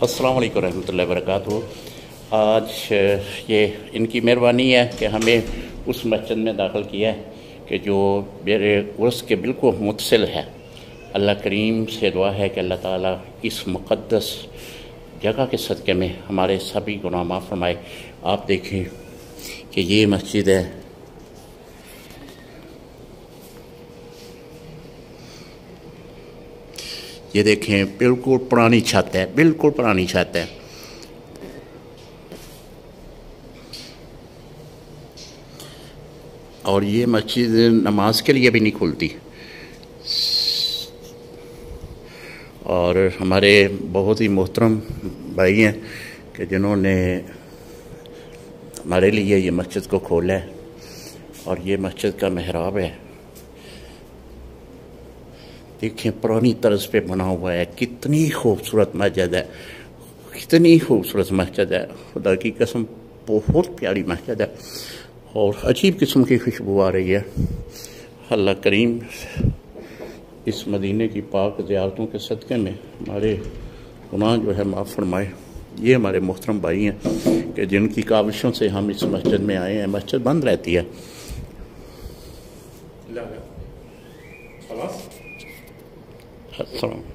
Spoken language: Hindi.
अस्सलाम वालेकुम रहमतुल्लाहि व बरकातुहू। आज ये इनकी मेहरबानी है कि हमें उस मस्जिद में दाखिल किया है कि जो मेरे उर्स के बिल्कुल मुतसिल है। अल्लाह करीम से दुआ है कि अल्लाह ताला इस मुक़द्दस जगह के सदक़े में हमारे सभी गुनाह माफ़ फरमाए। आप देखें कि ये मस्जिद है, ये देखें बिल्कुल पुरानी छत है, बिल्कुल पुरानी छत है। और ये मस्जिद नमाज के लिए भी नहीं खुलती। और हमारे बहुत ही मोहतरम भाई हैं कि जिन्होंने हमारे लिए ये मस्जिद को खोला है। और ये मस्जिद का मेहराब है, देखिए पुरानी तर्ज पे बना हुआ है। कितनी खूबसूरत मस्जिद है, कितनी खूबसूरत मस्जिद है, खुदा की कसम बहुत प्यारी मस्जिद है। और अजीब किस्म की खुशबू आ रही है। अल्लाह करीम इस मदीने की पाक ज़ियारतों के सदक़े में हमारे गुनाह जो है माफ़ फरमाए। ये हमारे मोहतरम भाई हैं कि जिनकी काविशों से हम इस मस्जिद में आए हैं। मस्जिद बंद रहती है। अस्सलाम।